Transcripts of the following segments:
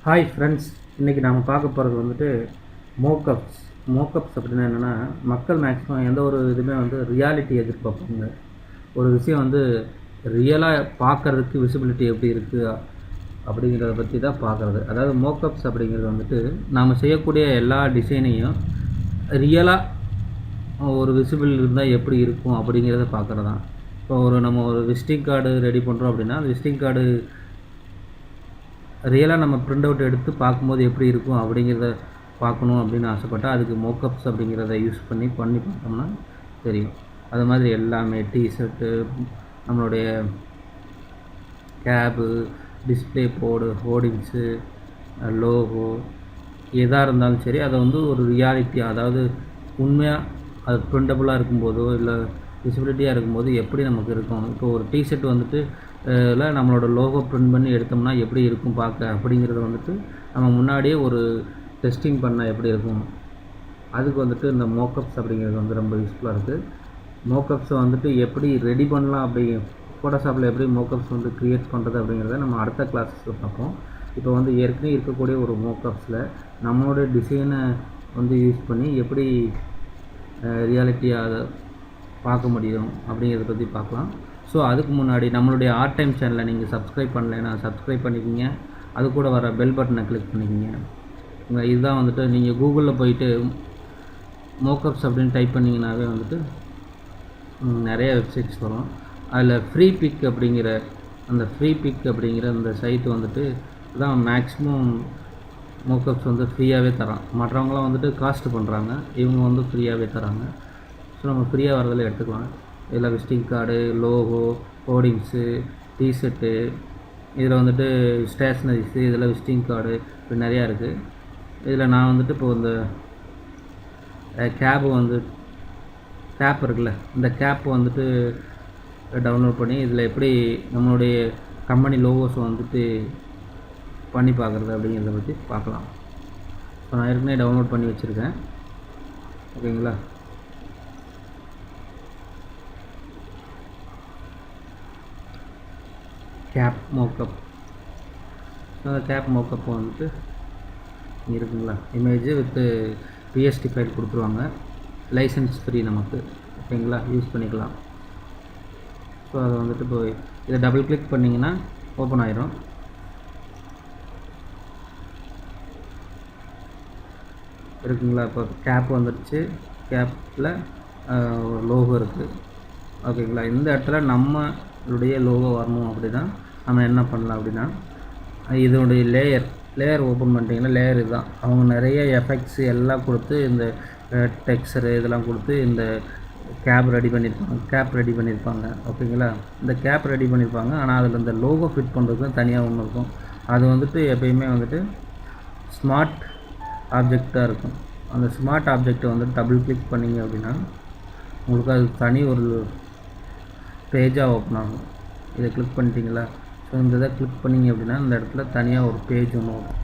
Hi friends, இன்றைக்கி நாம் பார்க்க போகிறது வந்துட்டு மோக்கப்ஸ் அப்படின்னா என்னென்னா, மக்கள் மேக்ஸிமம் எந்த ஒரு இதுவுமே வந்து ரியாலிட்டி எதிர்பார்ப்பாங்க. ஒரு விஷயம் வந்து ரியலாக பார்க்குறதுக்கு விசிபிலிட்டி எப்படி இருக்குது அப்படிங்கிறத பற்றி தான் பார்க்குறது. அதாவது மோக்கப்ஸ் அப்படிங்கிறது வந்துட்டு நாம் செய்யக்கூடிய எல்லா டிசைனையும் ரியலாக ஒரு விசிபிள் இருந்தால் எப்படி இருக்கும் அப்படிங்கிறத பார்க்குறது தான். இப்போ நம்ம ஒரு விசிட்டிங் கார்டு ரெடி பண்ணுறோம் அப்படின்னா, அந்த விசிட்டிங் கார்டு ரியலாக நம்ம ப்ரிண்ட் அவுட் எடுத்து பார்க்கும்போது எப்படி இருக்கும் அப்படிங்கிறத பார்க்கணும் அப்படின்னு ஆசைப்பட்டால் அதுக்கு மோக்கப்ஸ் அப்படிங்கிறத யூஸ் பண்ணி பார்த்தோம்னா தெரியும். அது மாதிரி எல்லாமே டிஷர்ட்டு, நம்மளுடைய கேபு, டிஸ்பிளே போர்டு, ஹோர்டிங்ஸு, லோகோ எதாக இருந்தாலும் சரி, அதை வந்து ஒரு ரியாலிட்டி, அதாவது உண்மையாக அது ப்ரிண்டபுளாக இருக்கும்போதோ இல்லை விசிபிலிட்டியாக இருக்கும்போது எப்படி நமக்கு இருக்கும். இப்போ ஒரு டிஷர்ட் வந்துட்டு நம்மளோட லோகோ பிரிண்ட் பண்ணி எடுத்தோம்னா எப்படி இருக்கும் பார்க்க அப்படிங்கிறத வந்துட்டு நம்ம முன்னாடியே ஒரு டெஸ்டிங் பண்ணால் எப்படி இருக்கும். அதுக்கு வந்துட்டு இந்த மோக்கப்ஸ் அப்படிங்கிறது வந்து ரொம்ப யூஸ்ஃபுல்லாக இருக்குது. மோக்கப்ஸை வந்துட்டு எப்படி ரெடி பண்ணலாம், அப்படி ஃபோட்டோஷாப்பில் எப்படி மோக்கப்ஸ் வந்து க்ரியேட் பண்ணுறது அப்படிங்கிறத நம்ம அடுத்த கிளாஸஸில் பார்ப்போம். இப்போ வந்து ஏற்கனவே இருக்கக்கூடிய ஒரு மோக்கப்ஸில் நம்மளோட டிசைனை வந்து யூஸ் பண்ணி எப்படி ரியாலிட்டியாக அதை பார்க்க முடியும் அப்படிங்கிறத பற்றி பார்க்கலாம். ஸோ அதுக்கு முன்னாடி நம்மளுடைய ஆர்ட் டைம் சேனலை நீங்கள் சப்ஸ்கிரைப் பண்ணலைன்னா சப்ஸ்கிரைப் பண்ணிக்கிங்க. அது கூட வர பெல் பட்டனை கிளிக் பண்ணிக்கிங்க. இதுதான் வந்துட்டு நீங்கள் கூகுளில் போயிட்டு மோக்கப்ஸ் அப்படின்னு டைப் பண்ணிங்கனாவே வந்துட்டு நிறைய வெப்சைட்ஸ் வரும். அதில் ஃப்ரீ பிக் அப்படிங்கிற அந்த சைட்டு வந்துட்டு தான் மேக்ஸிமம் மோக்கப்ஸ் வந்து ஃப்ரீயாகவே தரான். மற்றவங்களாம் வந்துட்டு காஸ்ட் பண்ணுறாங்க, இவங்க வந்து ஃப்ரீயாகவே தராங்க. ஸோ நம்ம ஃப்ரீயாக வரதில் எடுத்துக்கலாம். இதில் விசிட்டிங் கார்டு, லோகோ, ஹோர்டிங்ஸு, டிஷர்ட்டு, இதில் வந்துட்டு ஸ்டேஷ்னரிஸு, இதில் விசிட்டிங் கார்டு, இப்படி நிறையா இருக்குது. இதில் நான் வந்துட்டு இப்போ இந்த கேப் இருக்குல்ல, இந்த கேப் வந்துட்டு டவுன்லோட் பண்ணி இதில் எப்படி நம்மளுடைய கம்பெனி லோகோஸை வந்துட்டு பண்ணி பார்க்குறது அப்படிங்கிறத பற்றி பார்க்கலாம். இப்போ நான் ஏற்கனவே டவுன்லோட் பண்ணி வச்சுருக்கேன். ஓகேங்களா. கேப் மோக்கப், அந்த கேப் மோக்கப் வந்துட்டு இருக்குங்களா, இமேஜு வித்து பிஎஸ்டி ஃபைல் கொடுத்துருவாங்க. லைசன்ஸ் ஃப்ரீ நமக்கு. ஓகேங்களா, யூஸ் பண்ணிக்கலாம். ஸோ அதை வந்துட்டு இப்போ இதை டபுள் கிளிக் பண்ணிங்கன்னா ஓப்பன் ஆயிரும். இருக்குங்களா. இப்போ கேப் வந்துடுச்சு. கேப்பில் ஒரு லோகோ இருக்குது. ஓகேங்களா. இந்த இடத்துல நம்மளுடைய லோகோ வரணும் அப்படின்னா நம்ம என்ன பண்ணலாம் அப்படின்னா, இதனுடைய லேயர் ஓப்பன் பண்ணிட்டீங்கன்னா, லேயர் இதுதான். அவங்க நிறைய எஃபெக்ட்ஸு எல்லாம் கொடுத்து இந்த டெக்ஸ்சரு இதெல்லாம் கொடுத்து இந்த கேப் ரெடி பண்ணியிருப்பாங்க. ஓகேங்களா. இந்த கேப் ரெடி பண்ணியிருப்பாங்க. ஆனால் அதில் இந்த லோகோ ஃபிட் பண்ணுறதுக்கு தனியாக ஒன்று இருக்கும். அது வந்துட்டு எப்பயுமே வந்துட்டு ஸ்மார்ட் ஆப்ஜெக்டாக இருக்கும். அந்த ஸ்மார்ட் ஆப்ஜெக்டை வந்து டபுள் கிளிக் பண்ணிங்க அப்படின்னா உங்களுக்கு அது தனி ஒரு பேஜாக ஓப்பன் ஆகும். இதை கிளிக் பண்ணிட்டீங்களா. ஸோ இந்த இதை கிளிக் பண்ணிங்க அப்படின்னா இந்த இடத்துல தனியாக ஒரு பேஜ் ஒன்று வரும்.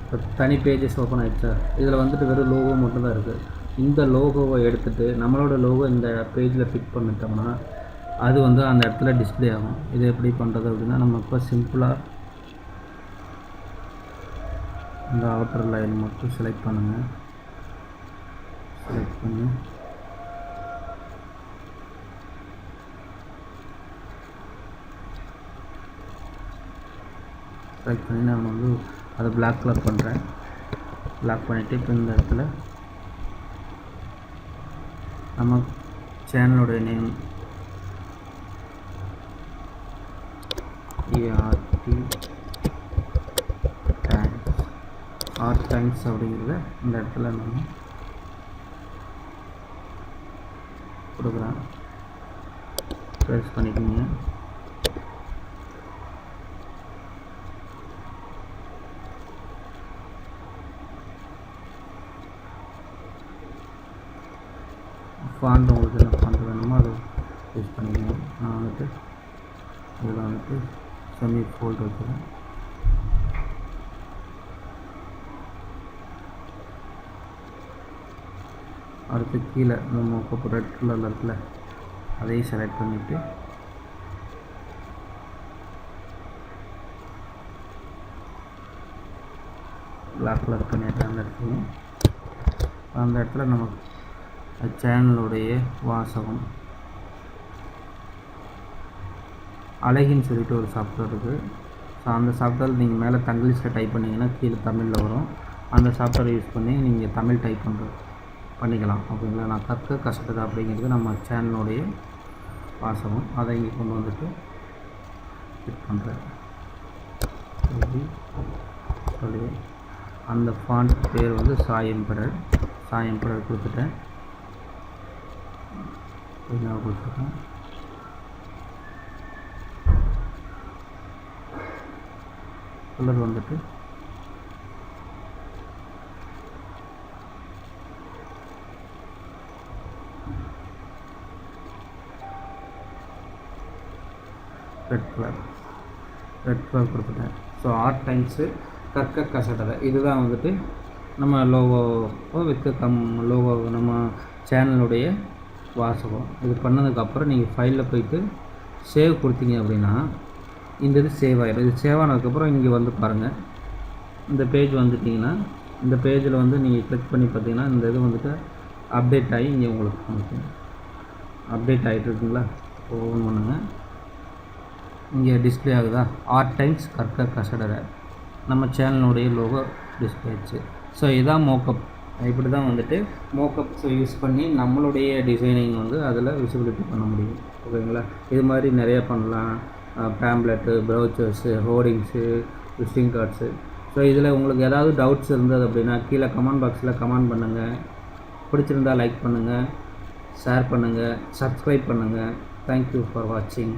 இப்போ தனி பேஜஸ் ஓப்பன் ஆகிடுச்சா. இதில் வந்துட்டு வெறும் லோகோ மட்டும்தான் இருக்குது. இந்த லோகோவை எடுத்துகிட்டு நம்மளோட லோகோ இந்த பேஜில் ஃபிட் பண்ணிட்டோம்னா அது வந்து அந்த இடத்துல டிஸ்பிளே ஆகும். இது எப்படி பண்ணுறது அப்படின்னா, நம்ம இப்போ சிம்பிளாக இந்த அவுட்டர் லைன் மட்டும் செலக்ட் பண்ணுங்கள். செலக்ட் பண்ணி நான் வந்து அதை பிளாக் கலர் பண்ணுறேன். பிளாக் பண்ணிவிட்டு இப்போ இந்த இடத்துல நம்ம சேனலோடைய நேம் ஆர்ட் டைம்ஸ் அப்படிங்கிறத இந்த இடத்துல நம்ம கொடுக்குறேன். ப்ரெஸ் பண்ணிக்கோங்க. ஃபாண்ட் உங்களுக்கு என்ன ஃபாண்ட் வேணுமோ அதை யூஸ் பண்ணிக்கணும். நான் வந்துட்டு இதில் வந்துட்டு செமி ஃபோல்ட் வைக்கிறேன். அடுத்து கீழே நம்ம ரெட் கலரில் இருக்குல்ல, அதையும் செலக்ட் பண்ணிவிட்டு பிளாக் கலர் பண்ணிவிட்டு அந்த இடத்துல நம்ம சேனலுடைய வாசகம் அழகின்னு சொல்லிட்டு ஒரு சாஃப்ட்வேர் இருக்குது. ஸோ அந்த சாஃப்ட்வேர் நீங்கள் மேலே தங்கிலீஷில் டைப் பண்ணிங்கன்னா கீழே தமிழில் வரும். அந்த சாஃப்ட்வேரை யூஸ் பண்ணி நீங்கள் தமிழ் டைப் பண்ணிக்கலாம். ஓகேங்களா. நான் கற்க கஷ்டது அப்படிங்கிறது நம்ம சேனலுடைய வாசகம். அதை இங்கே கொண்டு வந்துட்டு கிளிக் பண்ணுறேன். சொல்லி அந்த ஃபாண்ட் பேர் வந்து சாய் எம்பரர் கொடுத்துட்டேன். என்ன கொடுத்துருக்கேன். கலர் வந்துட்டு ரெட் கலர் கொடுத்துட்டேன். ஸோ ஆர்ட் டைம்ஸு கற்க கசடலை இதுதான் வந்துட்டு நம்ம லோகோ லோகோ நம்ம சேனலுடைய வாசகம். இது பண்ணதுக்கப்புறம் நீங்கள் ஃபைலில் போயிட்டு சேவ் கொடுத்தீங்க அப்படின்னா இந்த இது சேவ் ஆகிடும். இது சேவ் ஆனதுக்கப்புறம் இங்கே வந்து பாருங்கள், இந்த பேஜ் வந்துட்டிங்கன்னா இந்த பேஜில் வந்து நீங்கள் கிளிக் பண்ணி பார்த்தீங்கன்னா இந்த இது வந்துட்டு அப்டேட் ஆகி இங்கே உங்களுக்கு அப்டேட் ஆகிட்டு இருக்குங்களா. ஓப்பன் பண்ணுங்கள். இங்கே டிஸ்பிளே ஆகுதா, ஆர்ட் டைம்ஸ் கற்க கசடரை நம்ம சேனலுடைய லோகோ டிஸ்பிளே ஆச்சு. ஸோ இதான் மோக்கப். இப்படி தான் வந்துட்டு மோக்கப்ஸை யூஸ் பண்ணி நம்மளுடைய டிசைனிங் வந்து அதில் விசிபிலிட்டி பண்ண முடியும். ஓகேங்களா. இது மாதிரி நிறைய பண்ணலாம். Pamphlet, ப்ரௌச்சர்ஸு, ஹோர்டிங்ஸு, visiting cards. ஸோ இதில் உங்களுக்கு ஏதாவது டவுட்ஸ் இருந்தது அப்படின்னா கீழே கமெண்ட் பாக்ஸில் கமெண்ட் பண்ணுங்கள். பிடிச்சிருந்தால் லைக் பண்ணுங்கள், ஷேர் பண்ணுங்கள், சப்ஸ்கிரைப் பண்ணுங்கள். தேங்க்யூ ஃபார் வாட்சிங்.